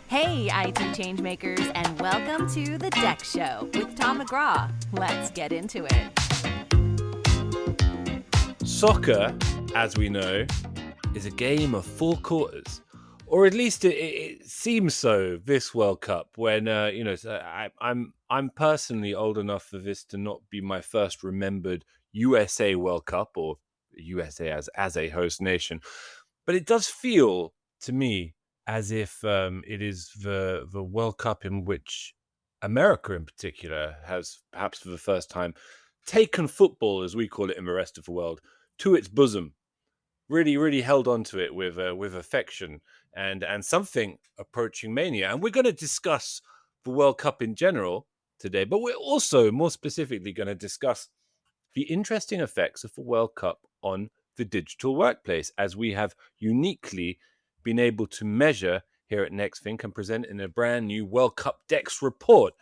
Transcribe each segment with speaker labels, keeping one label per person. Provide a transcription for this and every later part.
Speaker 1: Hey, IT changemakers, and welcome to the DEX Show with Tom McGraw. Let's get into it.
Speaker 2: Soccer, as we know, is a game of four quarters, or at least it seems so this World Cup. When I'm personally old enough for this to not be my first remembered USA World Cup or USA as a host nation, but it does feel to me as if it is the World Cup in which America, in particular, has perhaps for the first time taken football, as we call it in the rest of the world, to its bosom, really held on to it with affection and something approaching mania. And we're going to discuss the World Cup in general today, but we're also more specifically going to discuss the interesting effects of the World Cup on the digital workplace, as we have uniquely been able to measure here at Nexthink and present in a brand new World Cup DEX report.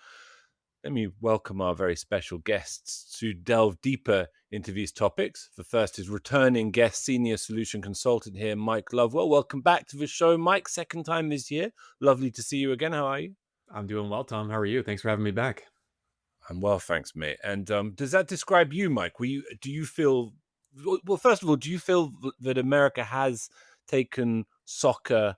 Speaker 2: Let me welcome our very special guests to delve deeper into these topics. The first is returning guest, senior solution consultant here, Mike Lovewell. Welcome back to the show, Mike. Second time this year. Lovely to see you again. How are you?
Speaker 3: I'm doing well, Tom. How are you? Thanks for having me back.
Speaker 2: I'm well, thanks, mate. And does that describe you, Mike? Do you feel, well, first of all, do you feel that America has taken soccer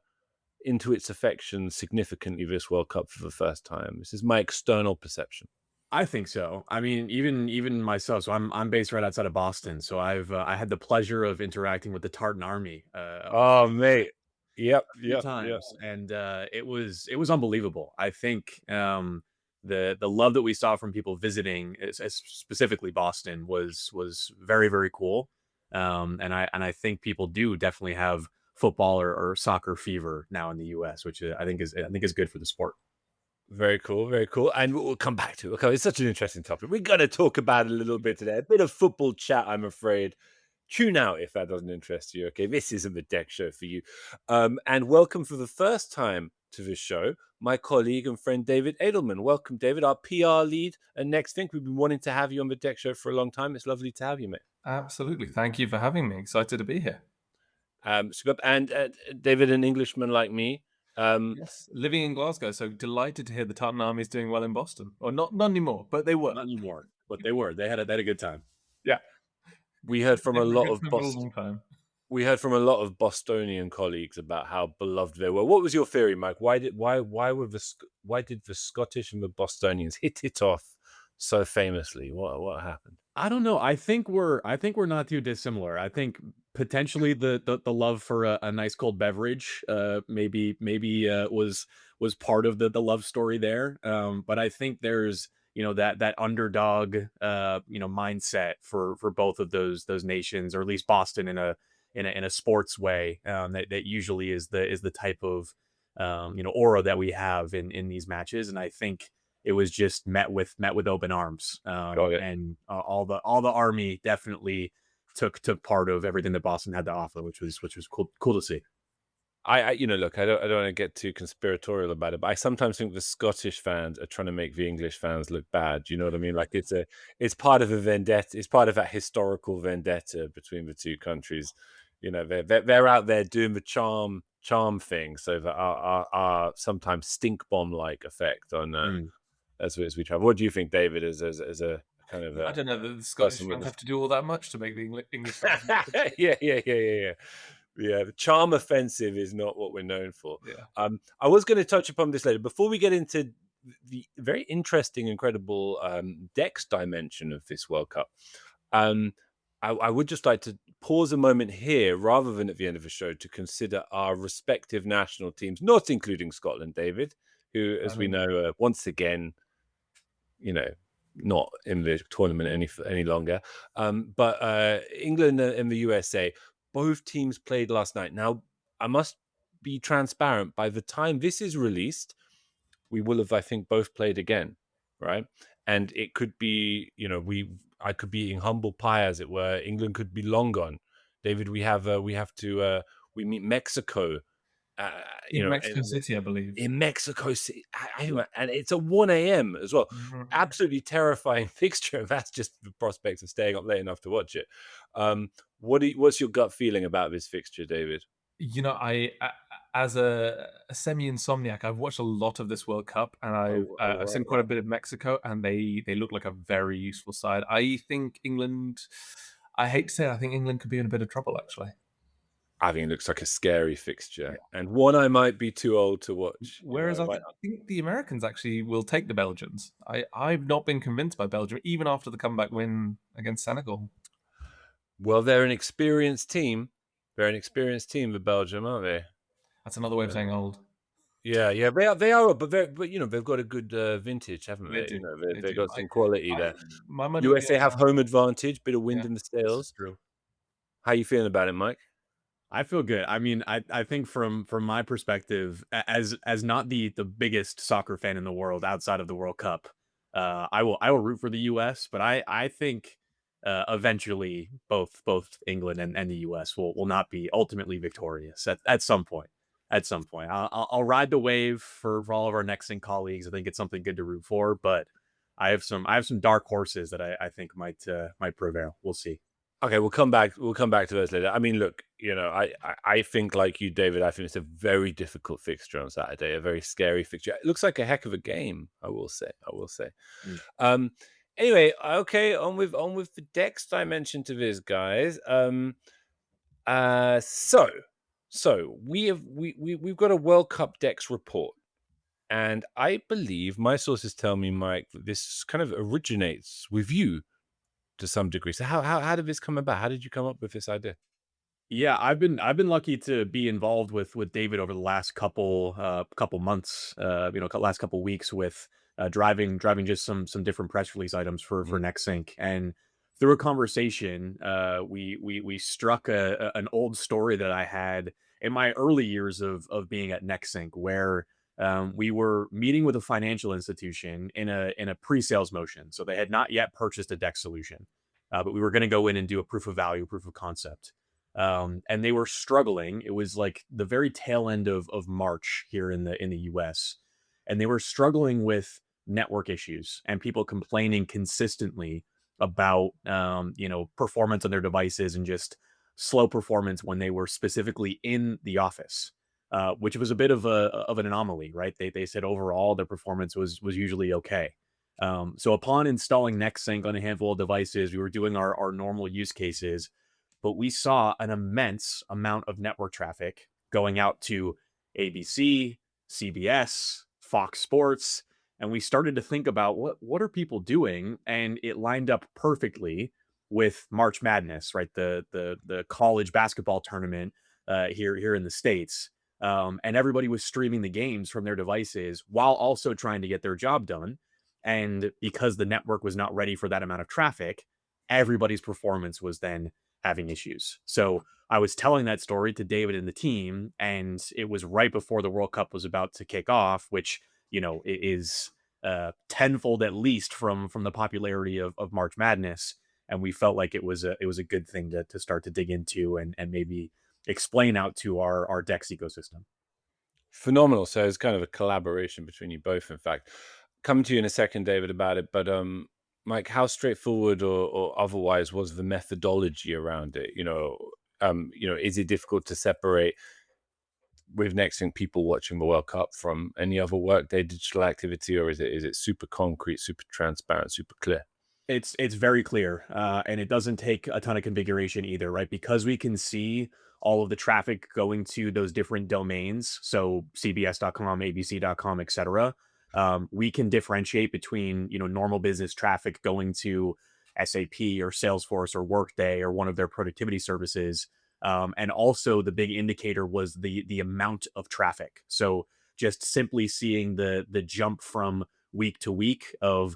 Speaker 2: into its affection significantly this World Cup for the first time? This is my external perception.
Speaker 3: I think so. I mean, even myself. So I'm based right outside of Boston. So I had the pleasure of interacting with the Tartan Army.
Speaker 2: Mate. Yep.
Speaker 3: Times, and it was unbelievable. I think the love that we saw from people visiting, specifically Boston, was very cool. And I think people do definitely have football or soccer fever now in the U.S., which I think is good for the sport.
Speaker 2: Very cool. And we'll come back to it. Okay, it's such an interesting topic. We're going to talk about it a little bit today. A bit of football chat, I'm afraid. Tune out if that doesn't interest you. Okay, this isn't the DEX show for you. And welcome for the first time to this show, my colleague and friend David Adelman. Welcome, David, our PR lead at Nexthink. We've been wanting to have you on the DEX show for a long time. It's lovely to have you, mate.
Speaker 4: Absolutely. Thank you for having me. Excited to be here.
Speaker 2: Superb. And David, an Englishman like me.
Speaker 4: Yes, living in Glasgow, so delighted to hear the Tartan Army is doing well in Boston. Or not anymore, but they were.
Speaker 3: Not anymore, but they were. They had a good time.
Speaker 4: Yeah.
Speaker 2: We heard from a lot of
Speaker 4: We heard
Speaker 2: from a lot of Bostonian colleagues about how beloved they were. What was your theory, Mike? Why did the Scottish and the Bostonians hit it off so famously? What happened?
Speaker 3: I don't know. I think we're not too dissimilar. I think potentially the love for a nice cold beverage maybe was part of the love story there. But I think there's that underdog mindset for both of those nations, or at least Boston in a sports way, that usually is the type of aura that we have in these matches. And I think it was just met with open arms, and all the Army definitely took part of everything that Boston had to offer, which was cool to see.
Speaker 2: Look, I don't want to get too conspiratorial about it, but I sometimes think the Scottish fans are trying to make the English fans look bad. You know what I mean? Like it's part of a vendetta. It's part of that historical vendetta between the two countries. You know, they're out there doing the charm thing, so that our sometimes stink bomb like effect on as we travel. What do you think, David? As a kind of
Speaker 4: I don't know. The Scottish fans have to do all that much to make the English fans.
Speaker 2: Yeah, the charm offensive is not what we're known for.
Speaker 4: Yeah.
Speaker 2: I was going to touch upon this later. Before we get into the very interesting, incredible DEX dimension of this World Cup, I would just like to pause a moment here, rather than at the end of the show, to consider our respective national teams, not including Scotland, David, who, as we know, once again, not in the tournament any longer. But England and the USA, both teams played last night. Now, I must be transparent. By the time this is released, we will have, I think, both played again, right? And it could be, I could be eating humble pie, as it were. England could be long gone. David, we meet Mexico.
Speaker 4: In Mexico City, I believe.
Speaker 2: In Mexico City, and it's a 1 a.m. as well. Mm-hmm. Absolutely terrifying fixture. That's just the prospect of staying up late enough to watch it. What's your gut feeling about this fixture, David?
Speaker 4: I as a semi-insomniac, I've watched a lot of this World Cup, and I've seen quite a bit of Mexico, and they look like a very useful side. I think England. I hate to say it, I think England could be in a bit of trouble, actually.
Speaker 2: I think it looks like a scary fixture, and one I might be too old to watch.
Speaker 4: Whereas I think the Americans actually will take the Belgians. I've not been convinced by Belgium, even after the comeback win against Senegal.
Speaker 2: Well, they're an experienced team. They're an experienced team, the Belgium, aren't they?
Speaker 4: That's another way of saying old.
Speaker 2: Yeah, they are, but they've got a good vintage, haven't they? They've got some quality there. USA have home advantage, bit of wind in the sails.
Speaker 3: True.
Speaker 2: How you feeling about it, Mike?
Speaker 3: I feel good. I mean, I think from my perspective, as not the biggest soccer fan in the world outside of the World Cup, I will root for the U.S. But I think eventually both England and the U.S. will not be ultimately victorious at some point. At some point, I'll ride the wave for all of our Nexthink colleagues. I think it's something good to root for, but I have some dark horses that I think might prevail. We'll see.
Speaker 2: Okay, we'll come back to those later. I mean, look, I think like you, David, I think it's a very difficult fixture on Saturday, a very scary fixture. It looks like a heck of a game, I will say. Anyway, okay, on with the DEX dimension to this, guys. So we've got a World Cup DEX report, and I believe my sources tell me, Mike, that this kind of originates with you to some degree. So how did this come about? How did you come up with this idea?
Speaker 3: Yeah, I've been lucky to be involved with David over the last couple months, last couple weeks with driving just some different press release items for Nexthink, and through a conversation, we struck an old story that I had in my early years of being at Nexthink, where we were meeting with a financial institution in a pre-sales motion, so they had not yet purchased a DEX solution, but we were going to go in and do a proof of value, proof of concept. And they were struggling. It was like the very tail end of March here in the US, and they were struggling with network issues and people complaining consistently about performance on their devices and just slow performance when they were specifically in the office, which was a bit of an anomaly, right? They said overall their performance was usually okay. So upon installing Nexthink on a handful of devices, we were doing our normal use cases, but we saw an immense amount of network traffic going out to ABC, CBS, Fox Sports, and we started to think about what are people doing, and it lined up perfectly with March Madness, right? The college basketball tournament here in the States, and everybody was streaming the games from their devices while also trying to get their job done. And because the network was not ready for that amount of traffic, everybody's performance was then having issues. So I was telling that story to David and the team, and it was right before the World Cup was about to kick off, which, is tenfold at least from the popularity of March Madness. And we felt like it was a good thing to start to dig into and maybe explain out to our DEX ecosystem.
Speaker 2: Phenomenal. So it's kind of a collaboration between you both, in fact. Come to you in a second, David, about it, but Mike, how straightforward or otherwise was the methodology around it? Is it difficult to separate with Nexthink people watching the World Cup from any other workday digital activity, or is it super concrete, super transparent, super clear?
Speaker 3: It's very clear, and it doesn't take a ton of configuration either, right? Because we can see all of the traffic going to those different domains, so CBS.com, ABC.com, etc. We can differentiate between normal business traffic going to SAP or Salesforce or Workday or one of their productivity services, and also the big indicator was the amount of traffic. So just simply seeing the jump from week to week of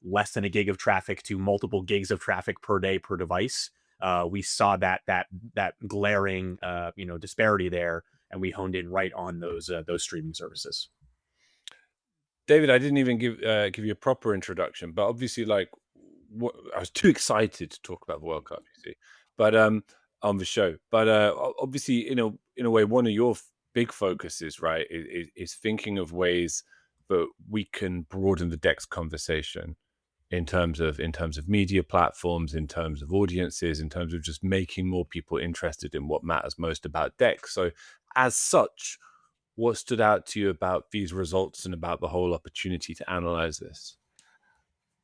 Speaker 3: less than a gig of traffic to multiple gigs of traffic per day per device, we saw that glaring disparity there, and we honed in right on those streaming services.
Speaker 2: David, I didn't even give you a proper introduction, but obviously, I was too excited to talk about the World Cup, you see, but on the show. But obviously, in a way, one of your big focuses, right, is thinking of ways that we can broaden the DEX conversation in terms of media platforms, in terms of audiences, in terms of just making more people interested in what matters most about DEX. So as such, what stood out to you about these results and about the whole opportunity to analyze this?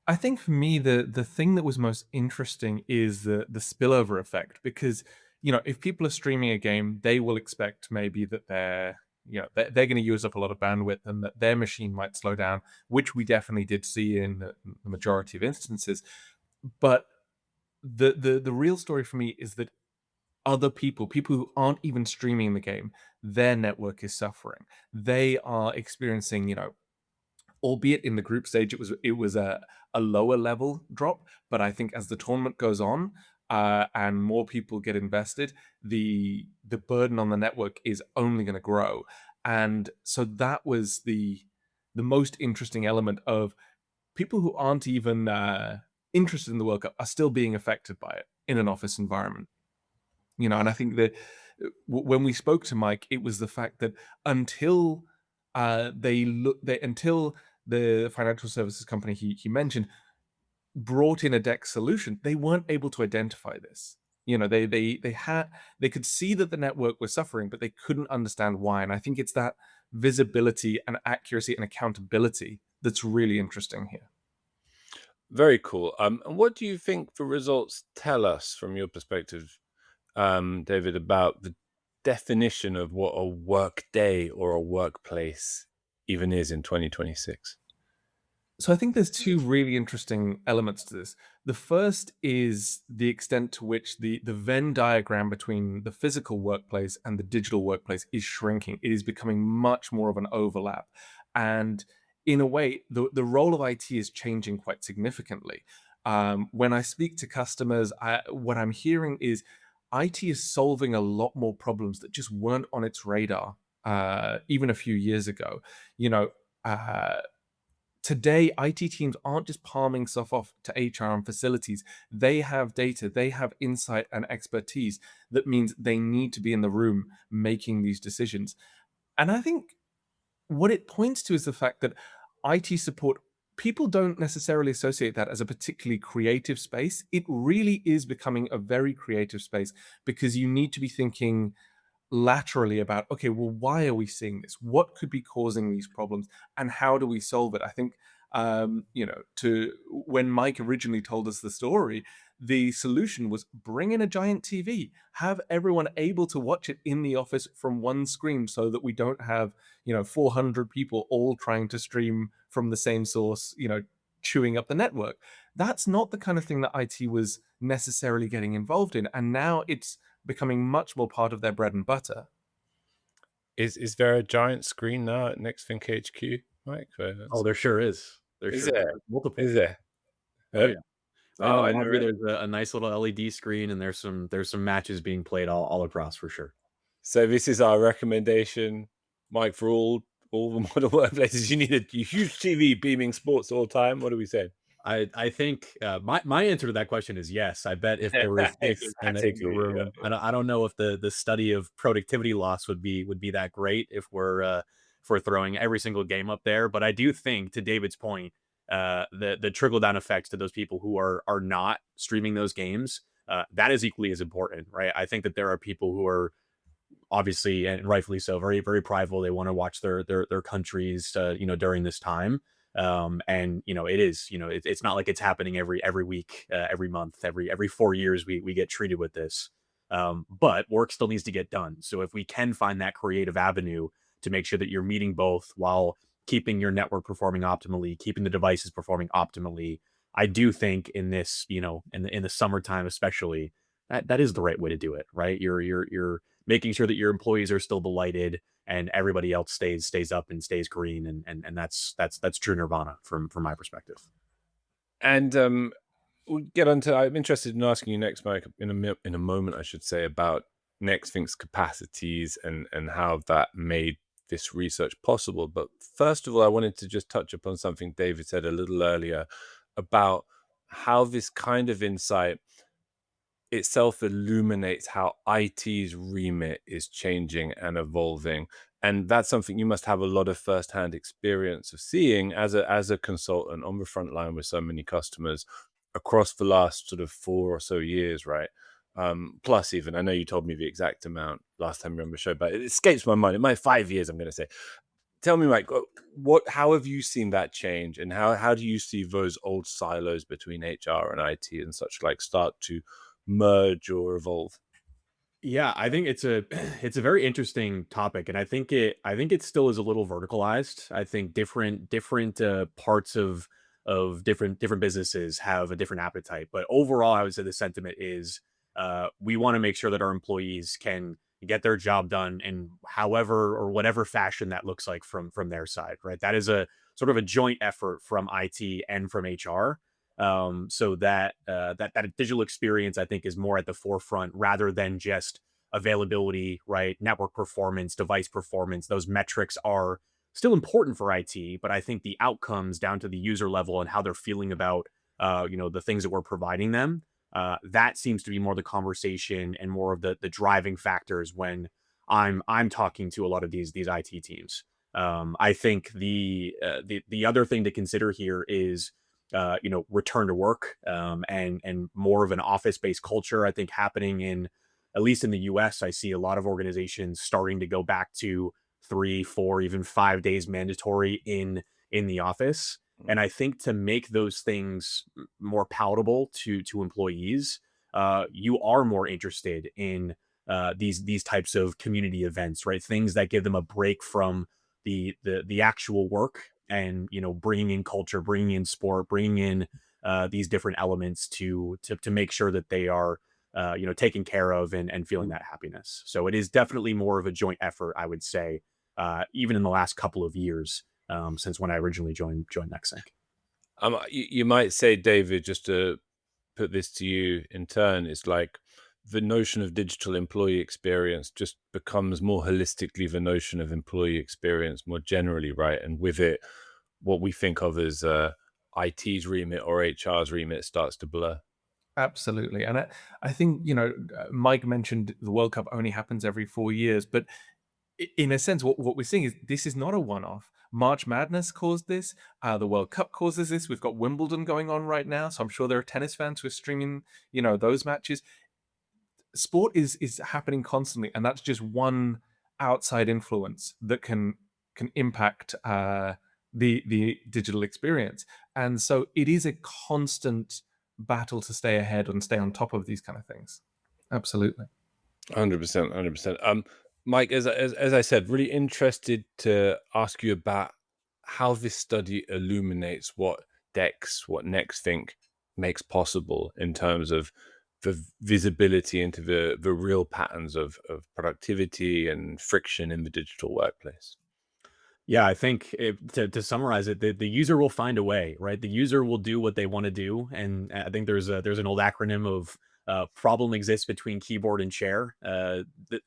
Speaker 4: I think for me, the thing that was most interesting is the spillover effect, because if people are streaming a game, they will expect maybe that they're going to use up a lot of bandwidth and that their machine might slow down, which we definitely did see in the majority of instances. But the real story for me is that other people who aren't even streaming the game, their network is suffering. They are experiencing, albeit in the group stage, it was a lower level drop. But I think as the tournament goes on, and more people get invested, the burden on the network is only going to grow. And so that was the most interesting element of people who aren't even interested in the World Cup are still being affected by it in an office environment. And I think that when we spoke to Mike, it was the fact that until until the financial services company he mentioned brought in a DEX solution, they weren't able to identify this. They could see that the network was suffering, but they couldn't understand why. And I think it's that visibility and accuracy and accountability that's really interesting here.
Speaker 2: Very cool. And what do you think the results tell us from your perspective, David, about the definition of what a work day or a workplace even is in 2026?
Speaker 4: So I think there's two really interesting elements to this. The first is the extent to which the Venn diagram between the physical workplace and the digital workplace is shrinking. It is becoming much more of an overlap. And in a way, the role of IT is changing quite significantly. When I speak to customers, what I'm hearing is IT is solving a lot more problems that just weren't on its radar even a few years ago. Today, IT teams aren't just palming stuff off to HR and facilities. They have data, they have insight and expertise that means they need to be in the room making these decisions. And I think what it points to is the fact that IT support, people don't necessarily associate that as a particularly creative space. It really is becoming a very creative space because you need to be thinking laterally about, okay, well, why are we seeing this? What could be causing these problems, and how do we solve it? I think, to when Mike originally told us the story, the solution was bring in a giant TV, have everyone able to watch it in the office from one screen, so that we don't have 400 people all trying to stream from the same source, chewing up the network. That's not the kind of thing that IT was necessarily getting involved in, and now it's becoming much more part of their bread and butter.
Speaker 2: Is there a giant screen now at Nexthink HQ, Mike?
Speaker 3: Oh, there sure is.
Speaker 2: Is there?
Speaker 3: Multiple.
Speaker 2: Is there?
Speaker 3: Oh yeah. In the
Speaker 2: I
Speaker 3: lobby,
Speaker 2: never.
Speaker 3: there's a nice little LED screen, and there's some matches being played all across for sure.
Speaker 2: So this is our recommendation, Mike, for all the modern workplaces. You need a huge TV beaming sports all the time. What are we saying?
Speaker 3: I think my answer to that question is yes. I bet if there was space in the room, I don't know if the study of productivity loss would be that great if we're throwing every single game up there. But I do think, to David's point, the trickle down effects to those people who are not streaming those games, that is equally as important, right? I think that there are people who are obviously, and rightfully so, very very prideful. They want to watch their countries, during this time. And it is, it's not like it's happening every week, every month, every 4 years we get treated with this. But work still needs to get done. So if we can find that creative avenue to make sure that you're meeting both while keeping your network performing optimally, keeping the devices performing optimally, I do think in this, in the summertime especially, that is the right way to do it, right? You're making sure that your employees are still delighted and everybody else stays up and stays green, and that's true nirvana from my perspective.
Speaker 2: And we'll get onto. I'm interested in asking you next, Mike, in a moment, I should say, about Nexthink's capacities and how that made this research possible. But first of all, I wanted to just touch upon something David said a little earlier about how this kind of insight itself illuminates how IT's remit is changing and evolving. And that's something you must have a lot of firsthand experience of seeing as a consultant on the front line with so many customers across the last sort of 4 or so years, right? plus even. I know you told me the exact amount last time you were on the show, but it escapes my mind. It might 5 years, I'm going to say. Tell me, Mike, how have you seen that change, and how do you see those old silos between HR and IT and such like start to merge or evolve?
Speaker 3: Yeah, I think it's a it's a very interesting topic, and I think it still is a little verticalized. I think different parts of different businesses have a different appetite, but overall, I would say the sentiment is we want to make sure that our employees can get their job done in however or whatever fashion that looks like from their side, right? That is a sort of a joint effort from IT and from HR. So that digital experience, I think, is more at the forefront rather than just availability, right? Network performance, device performance. Those metrics are still important for IT, but I think the outcomes down to the user level and how they're feeling about the things that we're providing them, that seems to be more the conversation and more of the driving factors when I'm talking to a lot of these IT teams. I think the other thing to consider here is return to work, and more of an office based culture. I think happening in, at least in the US, I see a lot of organizations starting to go back to 3, 4, even 5 days mandatory in the office. And I think to make those things more palatable to employees, you are more interested in these types of community events, right? Things that give them a break from the actual work, and bringing in culture, bringing in sport, bringing in these different elements to make sure that they are taken care of and feeling that happiness. So it is definitely more of a joint effort, I would say, even in the last couple of years, since when I originally joined Nexthink.
Speaker 2: You might say, David, just to put this to you in turn, is like the notion of digital employee experience just becomes more holistically the notion of employee experience more generally, right? And with it, what we think of as IT's remit or HR's remit starts to blur.
Speaker 4: Absolutely. And I think, Mike mentioned the World Cup only happens every 4 years, but in a sense, what we're seeing is this is not a one-off. March Madness caused this. The World Cup causes this. We've got Wimbledon going on right now, so I'm sure there are tennis fans who are streaming, those matches. Sport is happening constantly, and that's just one outside influence that can impact the digital experience. And so it is a constant battle to stay ahead and stay on top of these kind of things. Absolutely.
Speaker 2: 100%, 100%. Mike, as I said, really interested to ask you about how this study illuminates what DEX, what Nexthink makes possible in terms of the visibility into the real patterns of productivity and friction in the digital workplace.
Speaker 3: Yeah, I think to summarize it, the user will find a way, right? The user will do what they want to do, and I think there's an old acronym of problem exists between keyboard and chair.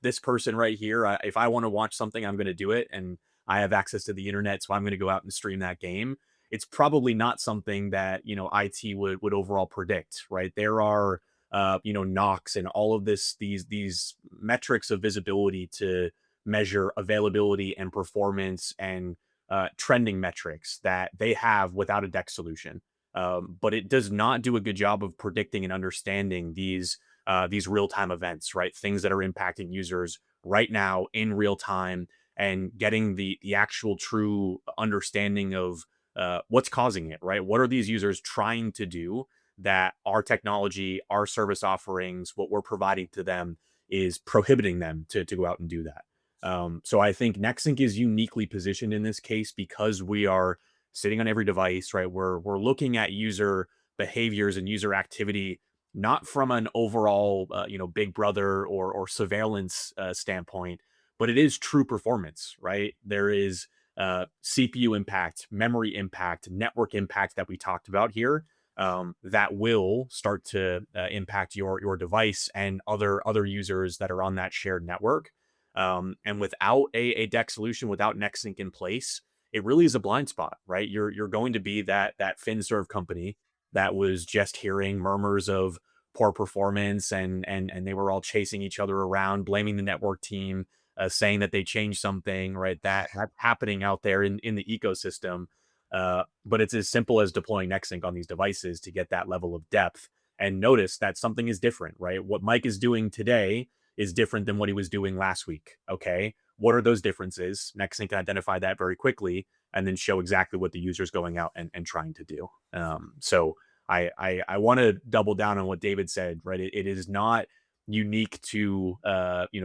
Speaker 3: This person right here, if I want to watch something, I'm going to do it, and I have access to the internet, so I'm going to go out and stream that game. It's probably not something that IT would overall predict, right? There are knocks and all of these metrics of visibility to measure availability and performance and trending metrics that they have without a DEX solution. But it does not do a good job of predicting and understanding these real time events, right? Things that are impacting users right now in real time, and getting the actual true understanding of what's causing it, right? What are these users trying to do that our technology, our service offerings, what we're providing to them is prohibiting them to go out and do that. So I think Nexthink is uniquely positioned in this case because we are sitting on every device, right? We're looking at user behaviors and user activity, not from an overall, big brother or surveillance standpoint, but it is true performance, right? There is CPU impact, memory impact, network impact that we talked about here, that will start to impact your device and other users that are on that shared network. And without a DEX solution, without Nexthink in place, it really is a blind spot, right? You're going to be that FinServe company that was just hearing murmurs of poor performance, and they were all chasing each other around, blaming the network team, saying that they changed something, right? That's happening out there in the ecosystem. But it's as simple as deploying Nexthink on these devices to get that level of depth and notice that something is different, right? What Mike is doing today is different than what he was doing last week. Okay. What are those differences? Nexthink can identify that very quickly and then show exactly what the user is going out and trying to do. So I want to double down on what David said, right? It is not unique to,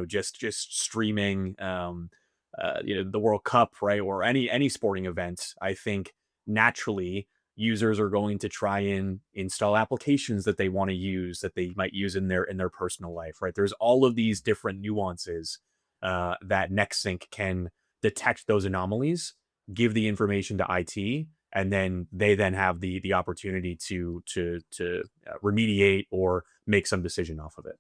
Speaker 3: just streaming, the World Cup, right? Or any sporting event. I think naturally users are going to try and install applications that they want to use, that they might use in their personal life, right? There's all of these different nuances that Nexthink can detect those anomalies, give the information to IT, and then they have the opportunity to remediate or make some decision off of it.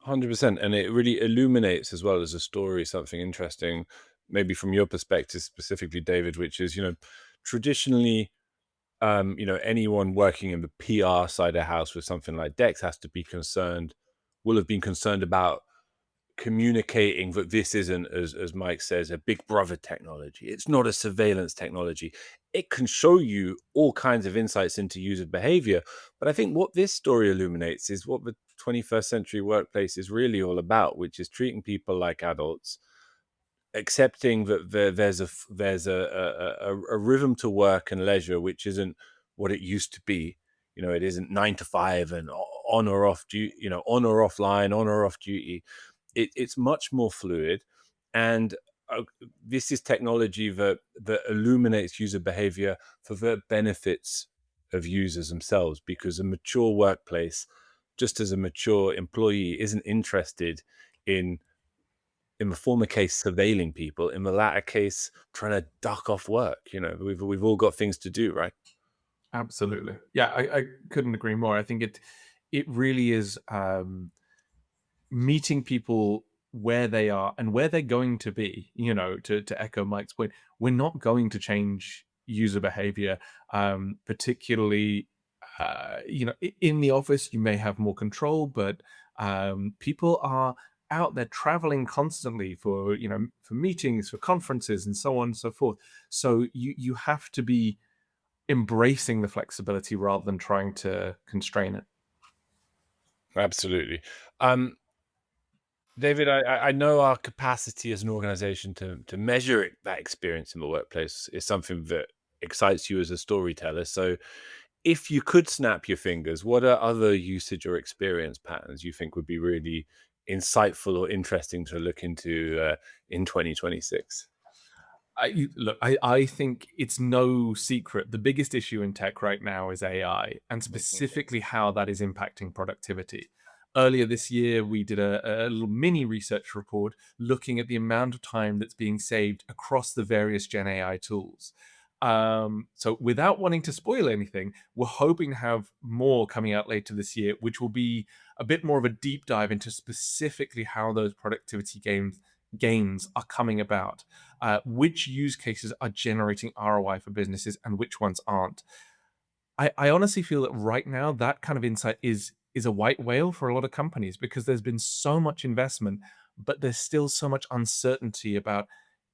Speaker 2: 100%. And it really illuminates, as well as a story, something interesting, maybe from your perspective specifically, David, which is, traditionally, anyone working in the PR side of house with something like DEX will have been concerned about communicating that this isn't, as Mike says, a big brother technology. It's not a surveillance technology. It can show you all kinds of insights into user behavior. But I think what this story illuminates is what the 21st century workplace is really all about, which is treating people like adults, accepting that there's a rhythm to work and leisure, which isn't what it used to be. It isn't 9 to 5 and on or off duty, on or offline, on or off duty. It's much more fluid, and this is technology that illuminates user behavior for the benefits of users themselves, because a mature workplace, just as a mature employee, isn't interested in the former case surveilling people, in the latter case trying to duck off work. We've all got things to do, right?
Speaker 4: Absolutely. Yeah, I couldn't agree more. I think it really is meeting people where they are and where they're going to be. To echo Mike's point, we're not going to change user behavior, particularly in the office. You may have more control, but people are out there traveling constantly for meetings, for conferences, and so on and so forth. So you have to be embracing the flexibility rather than trying to constrain it.
Speaker 2: Absolutely. David, I know our capacity as an organization to measure that experience in the workplace is something that excites you as a storyteller. So if you could snap your fingers, what are other usage or experience patterns you think would be really insightful or interesting to look into in 2026?
Speaker 4: I think it's no secret. The biggest issue in tech right now is AI, and specifically how that is impacting productivity. Earlier this year, we did a little mini research report looking at the amount of time that's being saved across the various Gen AI tools. So without wanting to spoil anything, we're hoping to have more coming out later this year, which will be a bit more of a deep dive into specifically how those productivity gains are coming about, which use cases are generating ROI for businesses and which ones aren't. I honestly feel that right now that kind of insight is a white whale for a lot of companies, because there's been so much investment, but there's still so much uncertainty about,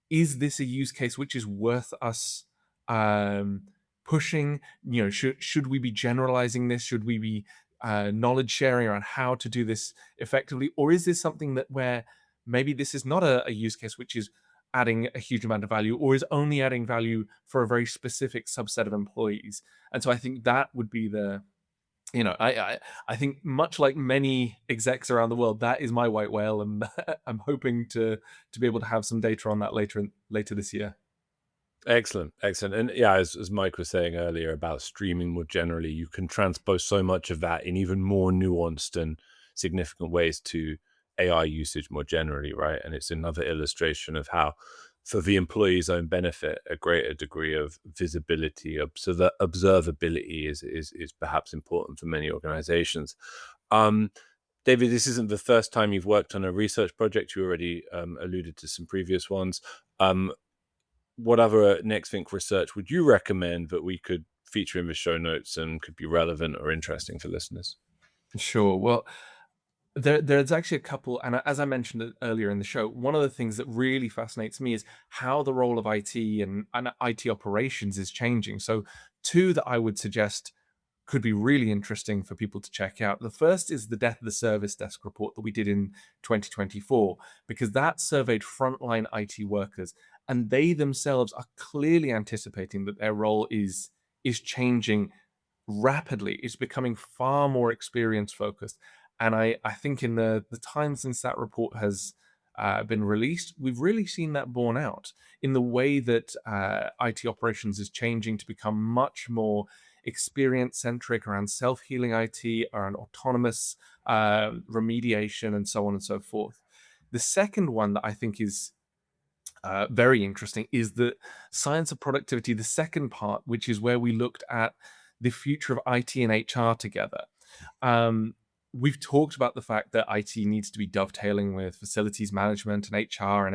Speaker 4: is this a use case which is worth us pushing? Should we be generalizing this? Should we be knowledge sharing around how to do this effectively? Or is this something that where maybe this is not a use case which is adding a huge amount of value, or is only adding value for a very specific subset of employees? And so I think that would be I think, much like many execs around the world, that is my white whale, and I'm hoping to be able to have some data on that later this year.
Speaker 2: Excellent. And yeah, as Mike was saying earlier about streaming more generally, you can transpose so much of that in even more nuanced and significant ways to AI usage more generally, right? And it's another illustration of how, for the employee's own benefit, a greater degree of visibility, observability is perhaps important for many organizations. David, this isn't the first time you've worked on a research project. You already alluded to some previous ones. What other Nexthink research would you recommend that we could feature in the show notes and could be relevant or interesting for listeners?
Speaker 4: Sure. Well, there's actually a couple, and as I mentioned earlier in the show, one of the things that really fascinates me is how the role of IT and IT operations is changing. So two that I would suggest could be really interesting for people to check out. The first is the Death of the Service Desk report that we did in 2024, because that surveyed frontline IT workers, and they themselves are clearly anticipating that their role is changing rapidly. It's becoming far more experience focused. And I think in the time since that report has been released, we've really seen that borne out in the way that IT operations is changing to become much more experience-centric around self-healing IT, around autonomous remediation, and so on and so forth. The second one that I think is very interesting is the science of productivity, the second part, which is where we looked at the future of IT and HR together. We've talked about the fact that IT needs to be dovetailing with facilities management and HR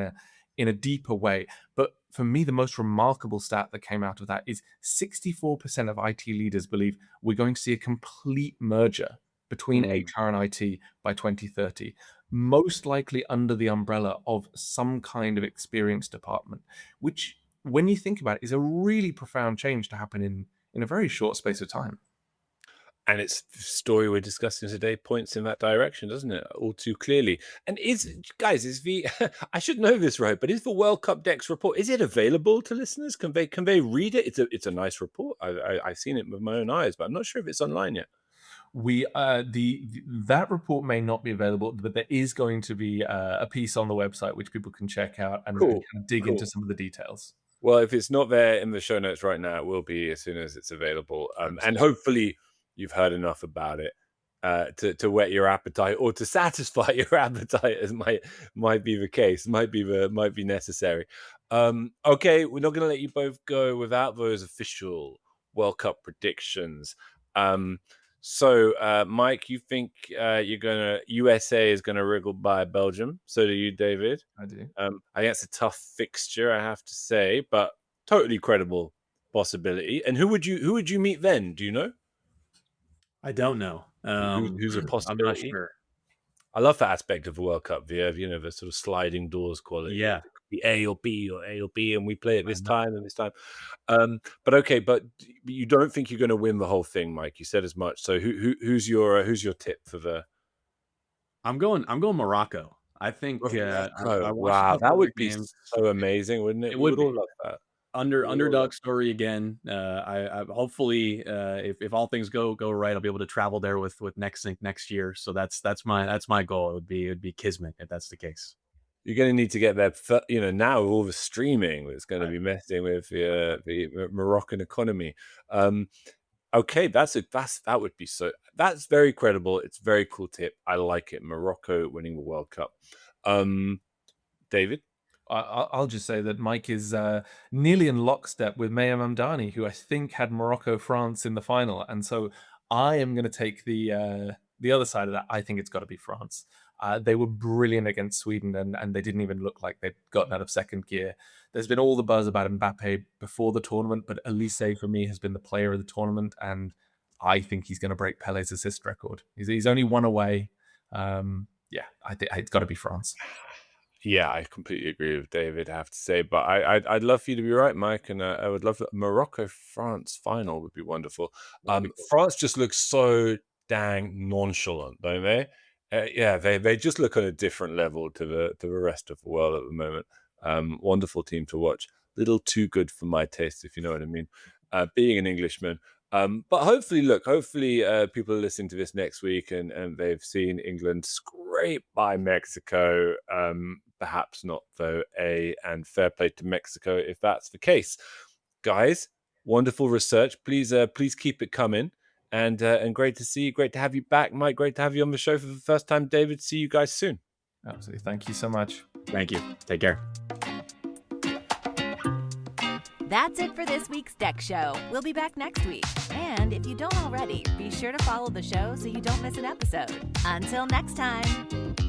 Speaker 4: in a deeper way. But for me, the most remarkable stat that came out of that is 64% of IT leaders believe we're going to see a complete merger between HR and IT by 2030, most likely under the umbrella of some kind of experience department, which, when you think about it, is a really profound change to happen in a very short space of time.
Speaker 2: And it's the story we're discussing today points in that direction, doesn't it? All too clearly. And is the I should know this, right? But is the World Cup DEX report, is it available to listeners? Can they read it? It's a nice report. I've seen it with my own eyes, but I'm not sure if it's online yet.
Speaker 4: That report may not be available, but there is going to be a piece on the website which people can check out and dig into some of the details.
Speaker 2: Well, if it's not there in the show notes right now, it will be as soon as it's available. And hopefully you've heard enough about it to whet your appetite, or to satisfy your appetite, as might be the case, might be necessary. Okay, we're not going to let you both go without those official World Cup predictions. So, Mike, you think USA is gonna wriggle by Belgium? So do you, David?
Speaker 4: I do.
Speaker 2: I think that's a tough fixture, I have to say, but totally credible possibility. And who would you meet then? Do you know?
Speaker 3: I don't know.
Speaker 2: Who's a possibility?
Speaker 3: I'm not sure.
Speaker 2: I love that aspect of the World Cup. The sort of sliding doors quality.
Speaker 3: Yeah.
Speaker 2: It could be A or B, and we play at this time and this time. But okay, but you don't think you're going to win the whole thing, Mike? You said as much. So who's your tip for the?
Speaker 3: I'm going Morocco. I think.
Speaker 2: Wow, that would be so amazing, wouldn't it?
Speaker 3: It would
Speaker 2: all love that.
Speaker 3: Underdog story again. I hopefully, if all things go right, I'll be able to travel there with Nexthink next year. So that's my goal. It would be kismet if that's the case.
Speaker 2: You're going to need to get there, now with all the streaming that's going to be messing with the Moroccan economy. Okay, that's very credible. It's a very cool tip. I like it. Morocco winning the World Cup. David?
Speaker 4: I'll just say that Mike is nearly in lockstep with Maya Mamdani, who I think had Morocco-France in the final. And so I am going to take the other side of that. I think it's got to be France. They were brilliant against Sweden, and they didn't even look like they'd gotten out of second gear. There's been all the buzz about Mbappe before the tournament, but Elise, for me, has been the player of the tournament, and I think he's going to break Pele's assist record. He's only one away. I think it's got to be France.
Speaker 2: Yeah, I completely agree with David, I have to say. But I'd love for you to be right, Mike, and I would love Morocco-France final would be wonderful. France just looks so dang nonchalant, don't they? They just look on a different level to the rest of the world at the moment. Wonderful team to watch. Little too good for my taste, if you know what I mean. Being an Englishman. But hopefully people are listening to this next week and they've seen England scrape by Mexico. Perhaps not, though, and fair play to Mexico if that's the case. Guys, wonderful research. Please keep it coming. And great to see you. Great to have you back, Mike. Great to have you on the show for the first time, David. See you guys soon.
Speaker 4: Absolutely. Thank you so much.
Speaker 3: Thank you. Take care.
Speaker 1: That's it for this week's Deck Show. We'll be back next week. And if you don't already, be sure to follow the show so you don't miss an episode. Until next time.